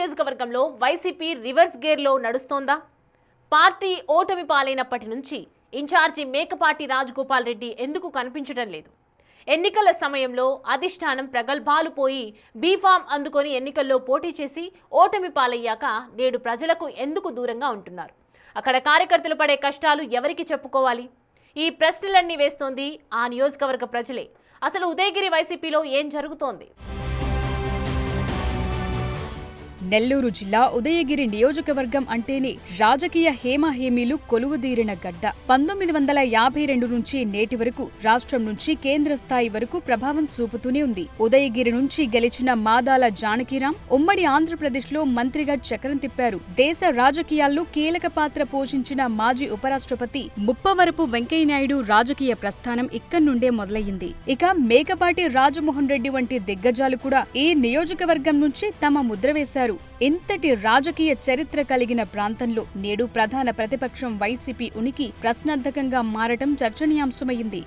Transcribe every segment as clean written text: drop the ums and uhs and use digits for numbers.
నియోజకవర్గంలో YCP reverse గేర్లో నడుస్తోందా? Party ఓటమి పాలైనప్పటి నుంచి ఇన్ఛార్జి మేకపాటి రాజగోపాల్ రెడ్డి ఎందుకు కనిపించడం లేదు? ఎన్నికల సమయంలో అధిష్టానం ప్రగల్భాలు పోయి బీఫామ్ అందుకొని ఎన్నికల్లో పోటీ చేసి ఓటమి పాలయ్యాక నేడు ప్రజలకు ఎందుకు దూరంగా ఉంటున్నారు? అక్కడ కార్యకర్తలు పడే కష్టాలు ఎవరికి చెప్పుకోవాలి? ఈ ప్రశ్నలన్నీ వేస్తోంది ఆ నియోజకవర్గ ప్రజలే. అసలు ఉదయగిరి వైసీపీలో ఏం జరుగుతోంది? నెల్లూరు జిల్లా ఉదయగిరి నియోజకవర్గం అంటేనే రాజకీయ హేమాహేమీలు కొలువుదీరిన గడ్డ. 1952 నుంచి నేటి వరకు రాష్ట్రం నుంచి కేంద్ర స్థాయి వరకు ప్రభావం చూపుతూనే ఉంది. ఉదయగిరి నుంచి గెలిచిన మాదాల జానకిరాం ఉమ్మడి ఆంధ్రప్రదేశ్లో మంత్రిగా చక్రం తిప్పారు. దేశ రాజకీయాల్లో కీలక పాత్ర పోషించిన మాజీ ఉపరాష్ట్రపతి ముప్పవరపు వెంకయ్యనాయుడు రాజకీయ ప్రస్థానం ఇక్కడి నుండే మొదలయ్యింది. ఇక మేకపాటి రాజమోహన్ రెడ్డి వంటి దిగ్గజాలు కూడా ఈ నియోజకవర్గం నుంచి తమ ముద్ర వేశారు. ఇంతటి రాజకీయ చరిత్ర కలిగిన ప్రాంతంలో నేడు ప్రధాన ప్రతిపక్షం వైసీపీ ఉనికి ప్రశ్నార్థకంగా మారటం చర్చనీయాంశమైంది.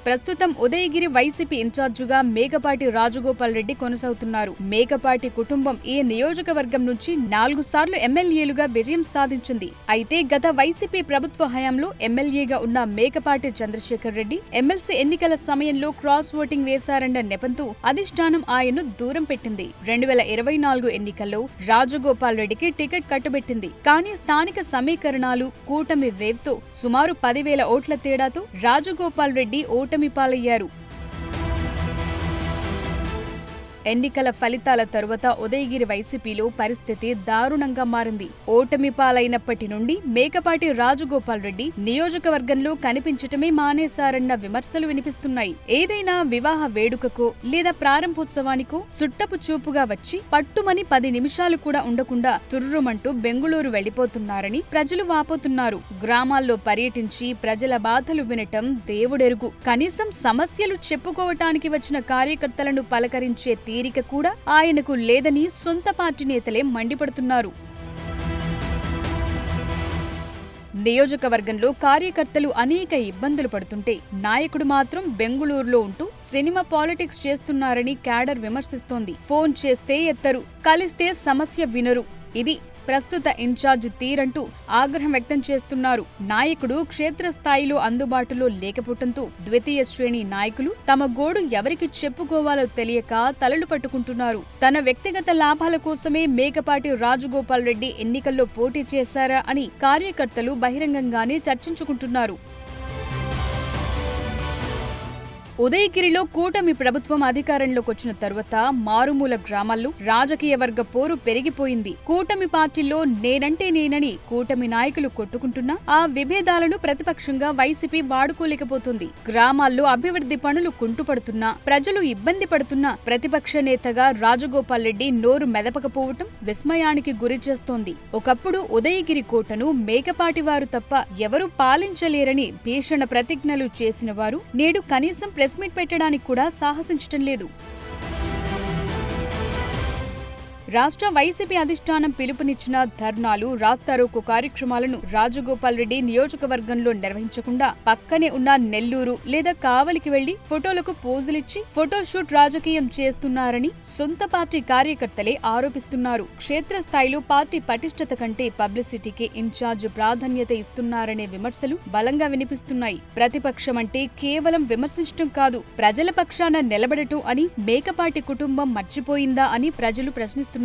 ప్రస్తుతం ఉదయగిరి వైసీపీ ఇన్ఛార్జిగా మేకపాటి రాజగోపాల్ రెడ్డి కొనసాగుతున్నారు. మేకపాటి కుటుంబం ఈ నియోజకవర్గం నుంచి 4 సార్లు ఎమ్మెల్యేలుగా విజయం సాధించింది. అయితే గత వైసీపీ ప్రభుత్వ హయాంలో ఎమ్మెల్యేగా ఉన్న మేకపాటి చంద్రశేఖర్ రెడ్డి ఎమ్మెల్సీ ఎన్నికల సమయంలో క్రాస్ ఓటింగ్ వేశారన్న నెపంతో అధిష్టానం ఆయన్ను దూరం పెట్టింది. 2024 ఎన్నికల్లో రాజగోపాల్ రెడ్డికి టికెట్ కట్టుబెట్టింది. కానీ స్థానిక సమీకరణాలు కూటమి వేవ్తో సుమారు 10,000 ఓట్ల తేడాతో రాజగోపాల్ రెడ్డి ఓటమి పాలయ్యారు. ఎన్నికల ఫలితాల తరువాత ఉదయగిరి వైసీపీలో పరిస్థితి దారుణంగా మారింది. ఓటమి పాలైనప్పటి నుండి మేకపాటి రాజగోపాల్ రెడ్డి నియోజకవర్గంలో కనిపించటమే మానేశారన్న విమర్శలు వినిపిస్తున్నాయి. ఏదైనా వివాహ వేడుకకో లేదా ప్రారంభోత్సవానికో చుట్టపు చూపుగా వచ్చి పట్టుమని 10 నిమిషాలు కూడా ఉండకుండా తుర్రుమంటూ బెంగుళూరు వెళ్లిపోతున్నారని ప్రజలు వాపోతున్నారు. గ్రామాల్లో పర్యటించి ప్రజల బాధలు వినటం దేవుడెరుగు. కనీసం సమస్యలు చెప్పుకోవటానికి వచ్చిన కార్యకర్తలను పలకరించే తీరిక కూడా ఆయనకు లేదని సొంత పార్టీ నేతలే మండిపడుతున్నారు. నియోజకవర్గంలో కార్యకర్తలు అనేక ఇబ్బందులు పడుతుంటే నాయకుడు మాత్రం బెంగుళూరులో ఉంటూ సినిమా పాలిటిక్స్ చేస్తున్నారని క్యాడర్ విమర్శిస్తోంది. ఫోన్ చేస్తే ఎత్తరు, కలిస్తే సమస్య వినరు. ఇది ప్రస్తుత ఇన్ఛార్జ్ తీరంటూ ఆగ్రహం వ్యక్తం చేస్తున్నారు. నాయకుడు క్షేత్రస్థాయిలో అందుబాటులో లేకపోవడంతో ద్వితీయ శ్రేణి నాయకులు తమ గోడు ఎవరికి చెప్పుకోవాలో తెలియక తలలు పట్టుకుంటున్నారు. తన వ్యక్తిగత లాభాల కోసమే మేకపాటి రాజగోపాల్ రెడ్డి ఎన్నికల్లో పోటీ చేశారా అని కార్యకర్తలు బహిరంగంగానే చర్చించుకుంటున్నారు. ఉదయగిరిలో కూటమి ప్రభుత్వం అధికారంలోకి వచ్చిన తరువాత మారుమూల గ్రామాల్లో రాజకీయ వర్గ పోరు పెరిగిపోయింది. కూటమి పార్టీల్లో నేనంటే నేనని కూటమి నాయకులు కొట్టుకుంటున్నా ఆ విభేదాలను ప్రతిపక్షంగా వైసీపీ వాడుకోలేకపోతుంది. గ్రామాల్లో అభివృద్ధి పనులు కుంటుపడుతున్నా, ప్రజలు ఇబ్బంది పడుతున్నా ప్రతిపక్ష నేతగా రాజగోపాల్ రెడ్డి నోరు మెదపకపోవటం విస్మయానికి గురి చేస్తోంది. ఒకప్పుడు ఉదయగిరి కోటను మేకపాటి వారు తప్ప ఎవరూ పాలించలేరని భీషణ ప్రతిజ్ఞలు చేసిన వారు నేడు కనీసం ప్రెస్ మీట్ పెట్టడానికి కూడా సాహసించటం లేదు. రాష్ట్ర వైసీపీ అధిష్టానం పిలుపునిచ్చిన ధర్నాలు, రాస్తారోకో కార్యక్రమాలను రాజగోపాల్ రెడ్డి నియోజకవర్గంలో నిర్వహించకుండా పక్కనే ఉన్న నెల్లూరు లేదా కావలికి వెళ్లి ఫోటోలకు పోజులిచ్చి ఫోటోషూట్ రాజకీయం చేస్తున్నారని సొంత పార్టీ కార్యకర్తలే ఆరోపిస్తున్నారు. క్షేత్రస్థాయిలో పార్టీ పటిష్టత కంటే పబ్లిసిటీకి ఇన్ఛార్జ్ ప్రాధాన్యత ఇస్తున్నారనే విమర్శలు బలంగా వినిపిస్తున్నాయి. ప్రతిపక్షం అంటే కేవలం విమర్శించడం కాదు, ప్రజల పక్షాన నిలబడటం అని మేకపాటి కుటుంబం మర్చిపోయిందా అని ప్రజలు ప్రశ్నిస్తున్నారు.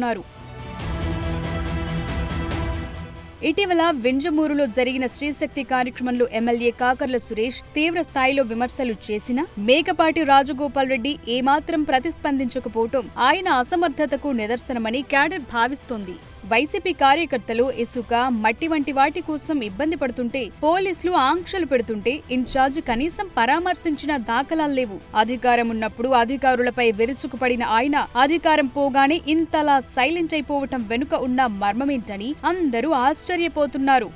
ఇటీవల వింజమూరులో జరిగిన శ్రీశక్తి కార్యక్రమంలో ఎమ్మెల్యే కాకర్ల సురేష్ తీవ్ర స్థాయిలో విమర్శలు చేసినా మేకపాటి రాజగోపాల్ రెడ్డి ఏమాత్రం ప్రతిస్పందించకపోవటం ఆయన అసమర్థతకు నిదర్శనమని క్యాడర్ భావిస్తోంది. వైసీపీ కార్యకర్తలు ఇసుక, మట్టి వంటి వాటి కోసం ఇబ్బంది పడుతుంటే పోలీసులు ఆంక్షలు పెడుతుంటే ఇన్ఛార్జ్ కనీసం పరామర్శించిన దాఖలాలు లేవు. అధికారం ఉన్నప్పుడు అధికారులపై విరుచుకుపడిన ఆయన అధికారం పోగానే ఇంతలా సైలెంట్ అయిపోవటం వెనుక ఉన్న మర్మమేంటని అందరూ ఆశ్చర్యపోతున్నారు.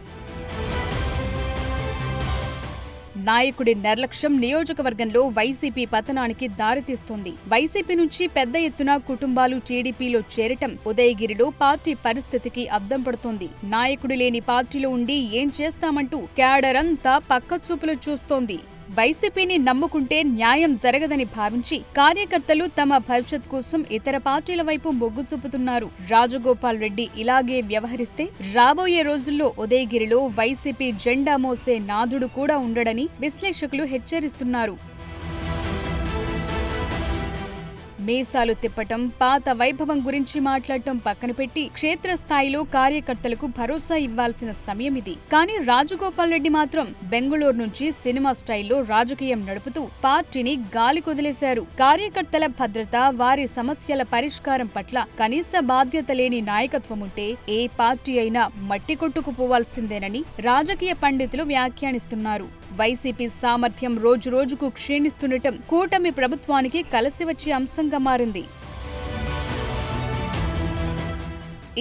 నాయకుడి నిర్లక్ష్యం నియోజకవర్గంలో వైసీపీ పతనానికి దారితీస్తోంది. వైసీపీ నుంచి పెద్ద ఎత్తున కుటుంబాలు టీడీపీలో చేరటం ఉదయగిరిలో పార్టీ పరిస్థితికి అద్దం పడుతోంది. నాయకుడు లేని పార్టీలో ఉండి ఏం చేస్తామంటూ క్యాడర్ అంతా పక్కచూపులు చూస్తోంది. వైసీపీని నమ్ముకుంటే న్యాయం జరగదని భావించి కార్యకర్తలు తమ భవిష్యత్ కోసం ఇతర పార్టీల వైపు మొగ్గు చూపుతున్నారు. రాజగోపాల్ రెడ్డి ఇలాగే వ్యవహరిస్తే రాబోయే రోజుల్లో ఉదయగిరిలో వైసీపీ జెండా మోసే నాథుడు కూడా ఉండడని విశ్లేషకులు హెచ్చరిస్తున్నారు. మీసాలు తిప్పటం, పాత వైభవం గురించి మాట్లాడటం పక్కన పెట్టి క్షేత్రస్థాయిలో కార్యకర్తలకు భరోసా ఇవ్వాల్సిన సమయం ఇది. కానీ రాజగోపాల్ రెడ్డి మాత్రం బెంగళూరు నుంచి సినిమా స్టైల్లో రాజకీయం నడుపుతూ పార్టీని గాలి కొదిలేశారు. కార్యకర్తల భద్రత, వారి సమస్యల పరిష్కారం పట్ల కనీస బాధ్యత లేని నాయకత్వం ఉంటే ఏ పార్టీ అయినా మట్టి కొట్టుకుపోవాల్సిందేనని రాజకీయ పండితులు వ్యాఖ్యానిస్తున్నారు. వైసీపీ సామర్థ్యం రోజురోజుకు క్షీణిస్తుండటం కూటమి ప్రభుత్వానికి కలిసి వచ్చే అంశంగా మారింది.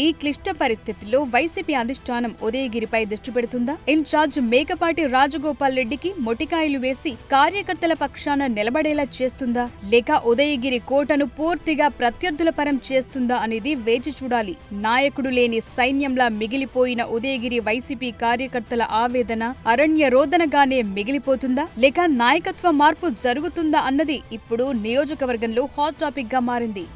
ఈ క్లిష్ట పరిస్థితుల్లో వైసీపీ అధిష్టానం ఉదయగిరిపై దృష్టి పెడుతుందా? ఇన్ఛార్జ్ మేకపాటి రాజగోపాల్ రెడ్డికి మొటికాయలు వేసి కార్యకర్తల పక్షాన నిలబడేలా చేస్తుందా, లేక ఉదయగిరి కోటను పూర్తిగా ప్రత్యర్థుల పరం చేస్తుందా అనేది వేచి చూడాలి. నాయకుడు లేని సైన్యంలా మిగిలిపోయిన ఉదయగిరి వైసీపీ కార్యకర్తల ఆవేదన అరణ్య రోదనగానే మిగిలిపోతుందా, లేక నాయకత్వ మార్పు జరుగుతుందా అన్నది ఇప్పుడు నియోజకవర్గంలో హాట్ టాపిక్ గా మారింది.